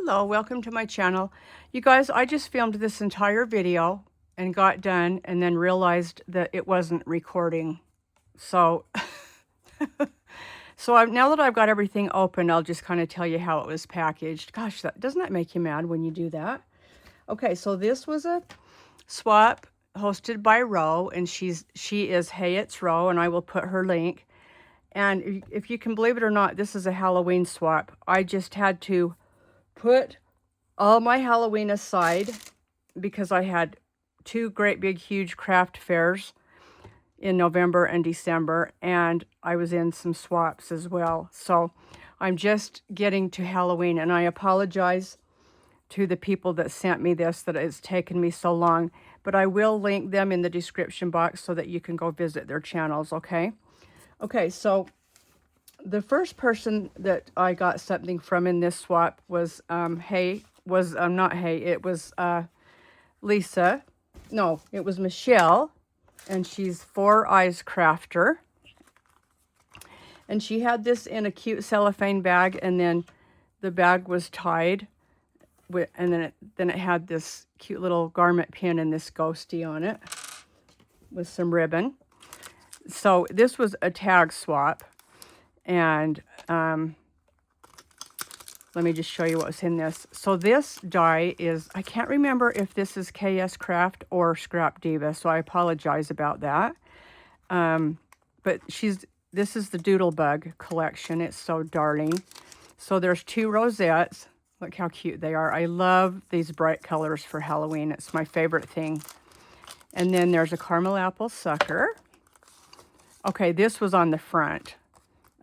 Hello, welcome to my channel. You guys, I just filmed this entire video and got done and then realized that it wasn't recording. So, now that I've got everything open, I'll just kind of tell you how it was packaged. Gosh, doesn't that make you mad when you do that? Okay, so this was a swap hosted by Ro, and she is Hey It's Ro, and I will put her link. And if you can believe it or not, this is a Halloween swap. I just had to put all my Halloween aside because I had two great big huge craft fairs in November and December, and I was in some swaps as well. So I'm just getting to Halloween, and I apologize to the people that sent me this that it's taken me so long, but I will link them in the description box so that you can go visit their channels, okay? Okay, so the first person that I got something from in this swap was it was Lisa. No, it was Michele, and she's Four Eyes Crafter. And she had this in a cute cellophane bag, and then the bag was tied with, and then it had this cute little garment pin and this ghosty on it with some ribbon. So this was a tag swap. And let me just show you what was in this. So this die is, I can't remember if this is KS Craft or Scrap Diva, so I apologize about that. But this is the Doodle Bug collection. It's so darling. So there's two rosettes. Look how cute they are. I love these bright colors for Halloween. It's my favorite thing. And then there's a caramel apple sucker. Okay, this was on the front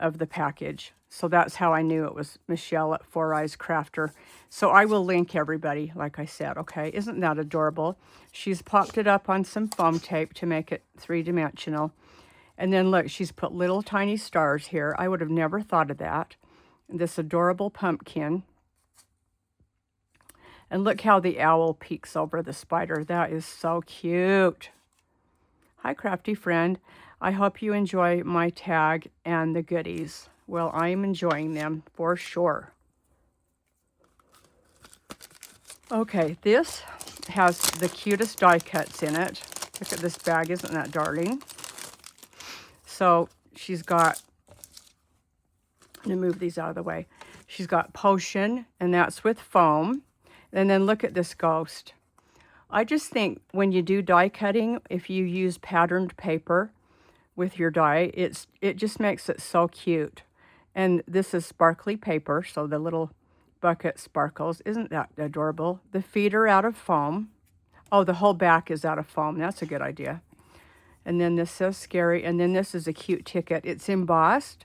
of the package. So that's how I knew it was Michele at Four Eyes Crafter. So I will link everybody, like I said, okay? Isn't that adorable? She's popped it up on some foam tape to make it three-dimensional. And then look, she's put little tiny stars here. I would have never thought of that. This adorable pumpkin. And look how the owl peeks over the spider. That is so cute. Hi, crafty friend. I hope you enjoy my tag and the goodies. Well, I am enjoying them for sure. Okay, this has the cutest die cuts in it. Look at this bag, isn't that darling? So she's got, let me move these out of the way. She's got potion, and that's with foam. And then look at this ghost. I just think when you do die cutting, if you use patterned paper with your die, it just makes it so cute. And this is sparkly paper, so the little bucket sparkles. Isn't that adorable? The feet are out of foam. Oh, the whole back is out of foam. That's a good idea. And then this says scary, and then this is a cute ticket. It's embossed,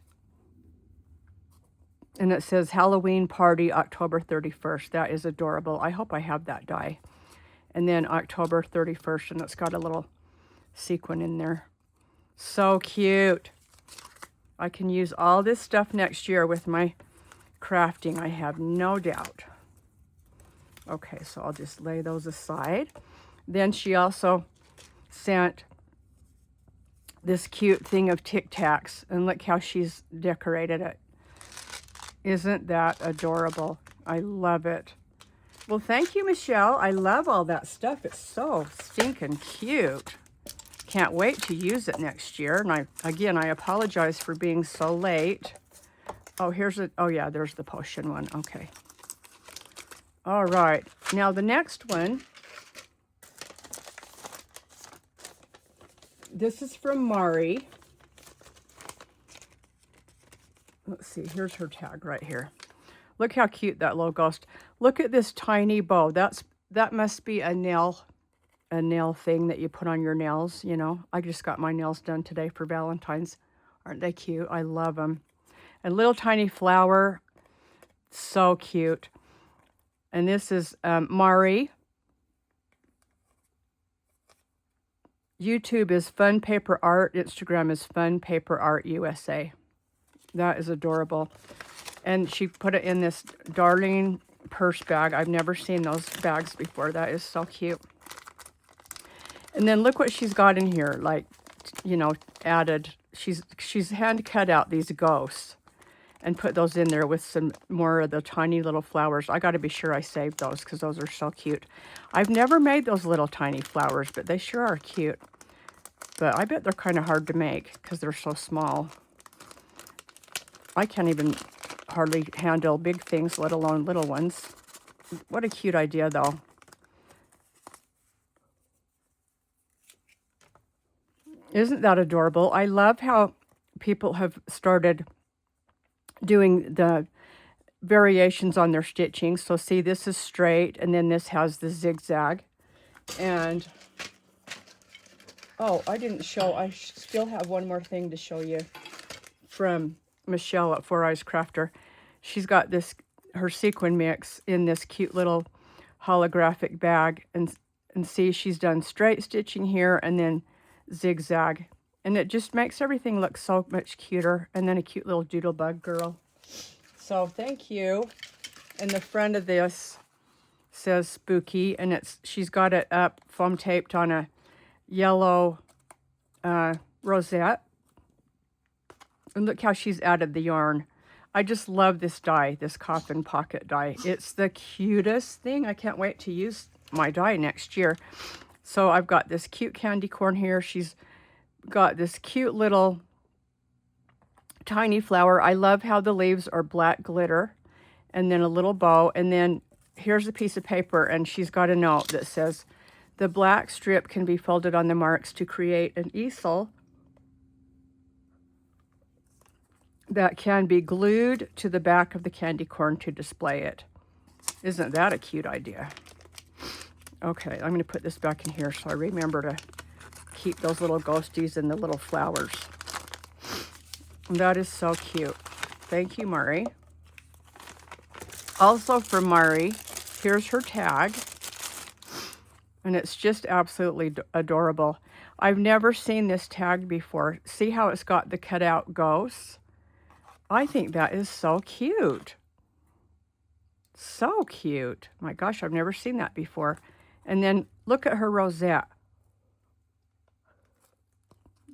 and it says Halloween Party, October 31st. That is adorable. I hope I have that die. And then October 31st, and it's got a little sequin in there. So cute. I can use all this stuff next year with my crafting, I have no doubt. Okay, so I'll just lay those aside. Then she also sent this cute thing of Tic Tacs, and look how she's decorated it. Isn't that adorable? I love it. Well, thank you, Michele. I love all that stuff. It's so stinking cute. Can't wait to use it next year. And I apologize for being so late. Oh, oh yeah, there's the potion one. Okay. All right. Now the next one, this is from Mari. Let's see, here's her tag right here. Look how cute that little ghost. Look at this tiny bow. That must be a nail thing that you put on your nails, you know. I just got my nails done today for Valentine's. Aren't they cute? I love them. A little tiny flower. So cute. And this is Mari. YouTube is Fun Paper Art. Instagram is Fun Paper Art USA. That is adorable. And she put it in this darling purse bag. I've never seen those bags before. That is so cute. And then look what she's got in here, like, you know, added. She's hand cut out these ghosts. and put those in there with some more of the tiny little flowers. I got to be sure I saved those because those are so cute. I've never made those little tiny flowers, but they sure are cute. But I bet they're kind of hard to make because they're so small. I can't even hardly handle big things, let alone little ones. What a cute idea, though. Isn't that adorable? I love how people have started doing the variations on their stitching. So see, this is straight, and then this has the zigzag. And, oh, I didn't show, I still have one more thing to show you from Michele at Four Eyes Crafter. She's got this, her sequin mix in this cute little holographic bag. And see, she's done straight stitching here and then zigzag. And it just makes everything look so much cuter. And then a cute little doodlebug girl. So thank you. And the front of this says spooky, and she's got it up foam taped on a yellow rosette. And look how she's added the yarn. I just love this die, this coffin pocket die. It's the cutest thing. I can't wait to use my die next year. So I've got this cute candy corn here. She's got this cute little tiny flower. I love how the leaves are black glitter, and then a little bow, and then here's a piece of paper, and she's got a note that says, the black strip can be folded on the marks to create an easel that can be glued to the back of the candy corn to display it. Isn't that a cute idea? Okay, I'm going to put this back in here so I remember to keep those little ghosties and the little flowers. That is so cute. Thank you, Mari. Also from Mari, here's her tag. And it's just absolutely adorable. I've never seen this tag before. See how it's got the cutout ghosts? I think that is so cute. So cute. My gosh, I've never seen that before. And then look at her rosette.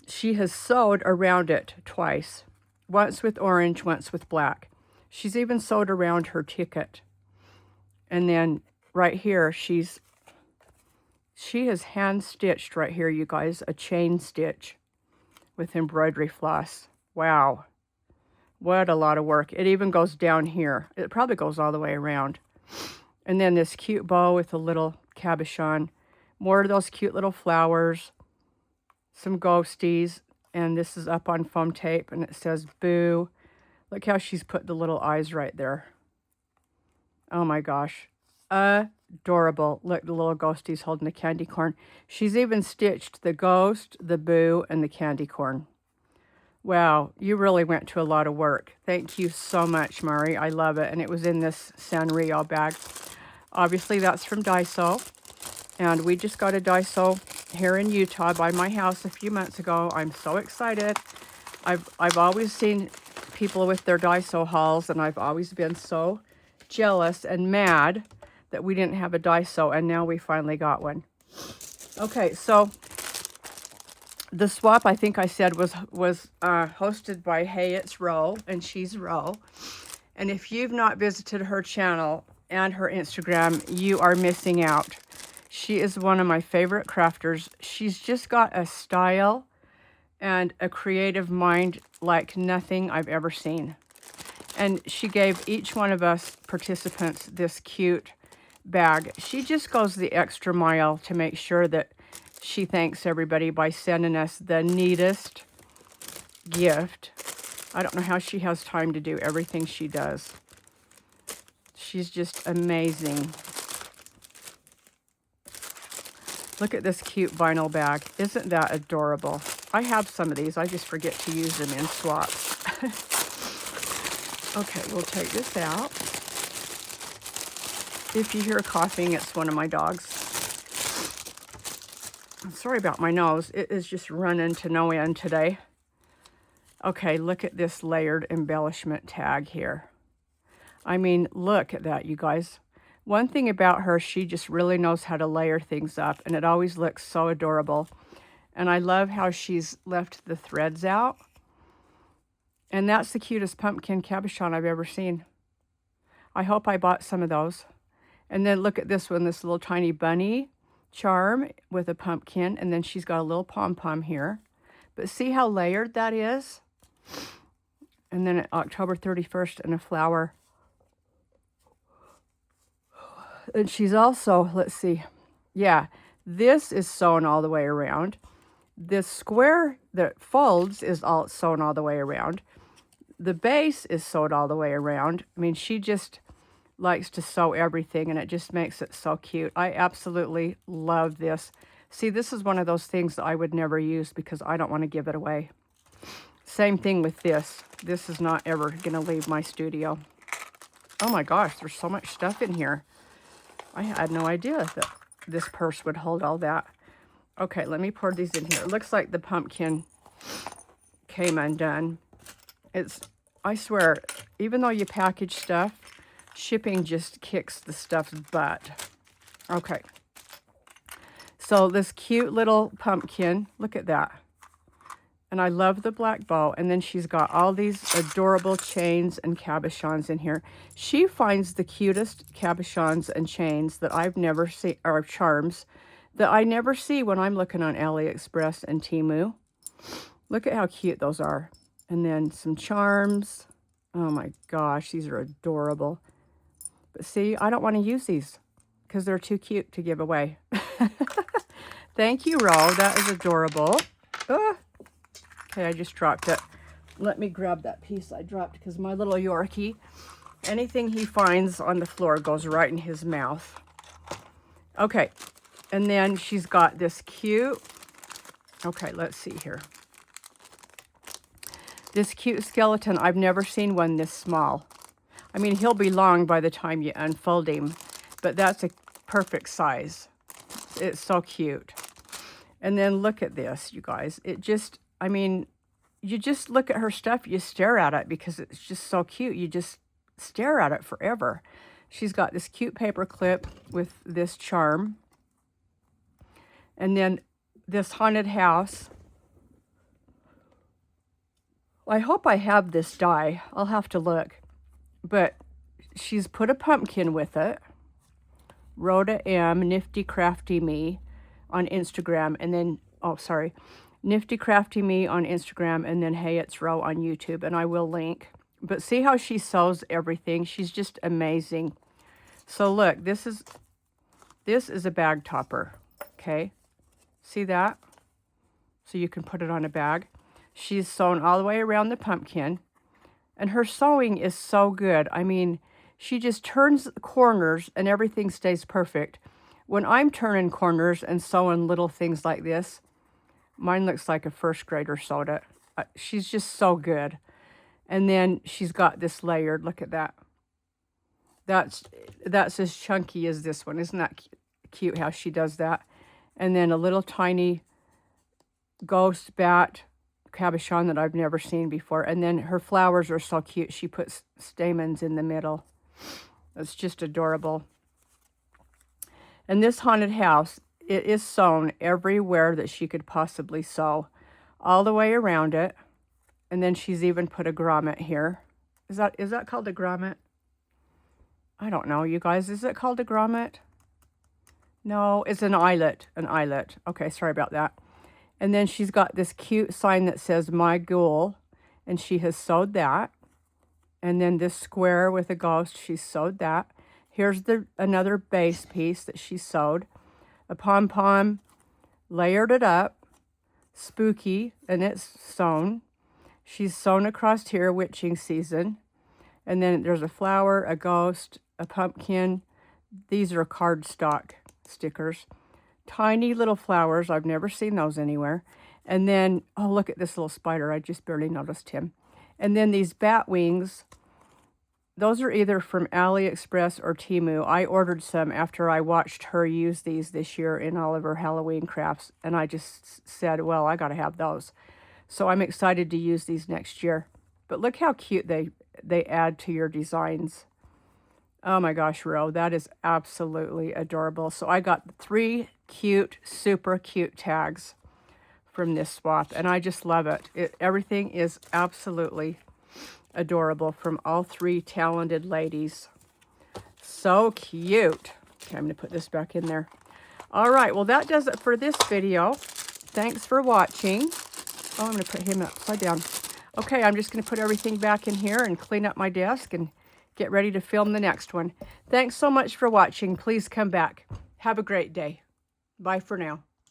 She has sewed around it twice. Once with orange, once with black. She's even sewed around her ticket. And then right here, she has hand stitched right here, you guys, a chain stitch with embroidery floss. Wow. What a lot of work. It even goes down here. It probably goes all the way around. And then this cute bow with a little cabochon. More of those cute little flowers. Some ghosties. And this is up on foam tape, and it says boo. Look how she's put the little eyes right there. Oh my gosh. Adorable. Look, the little ghosties holding the candy corn. She's even stitched the ghost, the boo, and the candy corn. Wow, you really went to a lot of work. Thank you so much, Mari. I love it. And it was in this Sanrio bag. Obviously, that's from Daiso. And we just got a Daiso here in Utah by my house a few months ago. I'm so excited. I've always seen people with their Daiso hauls, and I've always been so jealous and mad that we didn't have a Daiso, and now we finally got one. Okay, so the swap, I think I said, was hosted by Hey It's Ro, and she's Ro. And if you've not visited her channel and her Instagram, you are missing out. She is one of my favorite crafters. She's just got a style and a creative mind like nothing I've ever seen. And she gave each one of us participants this cute bag. She just goes the extra mile to make sure that she thanks everybody by sending us the neatest gift. I don't know how she has time to do everything she does. She's just amazing. Look at this cute vinyl bag. Isn't that adorable? I have some of these. I just forget to use them in swaps. Okay, we'll take this out. If you hear coughing, it's one of my dogs. I'm sorry about my nose. It is just running to no end today. Okay, look at this layered embellishment tag here. I mean, look at that, you guys. One thing about her, she just really knows how to layer things up, and it always looks so adorable. And I love how she's left the threads out. And that's the cutest pumpkin cabochon I've ever seen. I hope I bought some of those. And then look at this one, this little tiny bunny charm with a pumpkin. And then she's got a little pom-pom here. But see how layered that is? And then October 31st and a flower. And she's also, let's see. Yeah, this is sewn all the way around. This square that folds is all sewn all the way around. The base is sewed all the way around. I mean, she just likes to sew everything, and it just makes it so cute. I absolutely love this. See, this is one of those things that I would never use because I don't want to give it away. Same thing with this. This is not ever going to leave my studio. Oh my gosh, there's so much stuff in here. I had no idea that this purse would hold all that. Okay, let me pour these in here. It looks like the pumpkin came undone. I swear, even though you package stuff, shipping just kicks the stuff's butt. Okay. So this cute little pumpkin, look at that. And I love the black bow. And then she's got all these adorable chains and cabochons in here. She finds the cutest cabochons and chains that I've never seen, or charms, that I never see when I'm looking on AliExpress and Temu. Look at how cute those are. And then some charms. Oh my gosh, these are adorable. But see, I don't want to use these because they're too cute to give away. Thank you, Ro. That is adorable. Okay, I just dropped it. Let me grab that piece I dropped because my little Yorkie, anything he finds on the floor goes right in his mouth. Okay, and then she's got this cute, okay, let's see here. This cute skeleton, I've never seen one this small. I mean, he'll be long by the time you unfold him, but that's a perfect size. It's so cute. And then look at this, you guys. It just, I mean, you just look at her stuff, you stare at it because it's just so cute. You just stare at it forever. She's got this cute paper clip with this charm. And then this haunted house. I hope I have this die. I'll have to look. But she's put a pumpkin with it. Rhoda M, Nifty Crafty Me on Instagram. And then, oh, sorry. Nifty Crafty Me on Instagram. And then Hey It's Ro on YouTube. And I will link. But see how she sews everything. She's just amazing. So look, this is a bag topper. Okay. See that? So you can put it on a bag. She's sewn all the way around the pumpkin. And her sewing is so good. I mean, she just turns corners and everything stays perfect. When I'm turning corners and sewing little things like this, mine looks like a first grader sewed it. She's just so good. And then she's got this layered. Look at that. That's as chunky as this one. Isn't that cute how she does that? And then a little tiny ghost bat cabochon that I've never seen before. And then her flowers are so cute. She puts stamens in the middle. It's just adorable. And this haunted house, it is sewn everywhere that she could possibly sew. All the way around it. And then she's even put a grommet here. Is that called a grommet? I don't know, you guys. Is it called a grommet? No, it's an eyelet. An eyelet. Okay, sorry about that. And then she's got this cute sign that says My Ghoul. And she has sewed that. And then this square with a ghost, she's sewed that. Here's another base piece that she sewed. A pom-pom, layered it up. Spooky, and it's sewn. She's sewn across here, witching season. And then there's a flower, a ghost, a pumpkin. These are cardstock stickers. Tiny little flowers. I've never seen those anywhere. And then, oh, look at this little spider. I just barely noticed him. And then these bat wings. Those are either from AliExpress or Temu. I ordered some after I watched her use these this year in all of her Halloween crafts. And I just said, well, I got to have those. So I'm excited to use these next year. But look how cute they add to your designs. Oh my gosh, Ro, that is absolutely adorable. So I got 3 cute, super cute tags from this swap, and I just love it. Everything is absolutely adorable from all three talented ladies. So cute. Okay, I'm going to put this back in there. All right, well, that does it for this video. Thanks for watching. Oh, I'm going to put him upside down. Okay, I'm just going to put everything back in here and clean up my desk and get ready to film the next one. Thanks so much for watching. Please come back. Have a great day. Bye for now.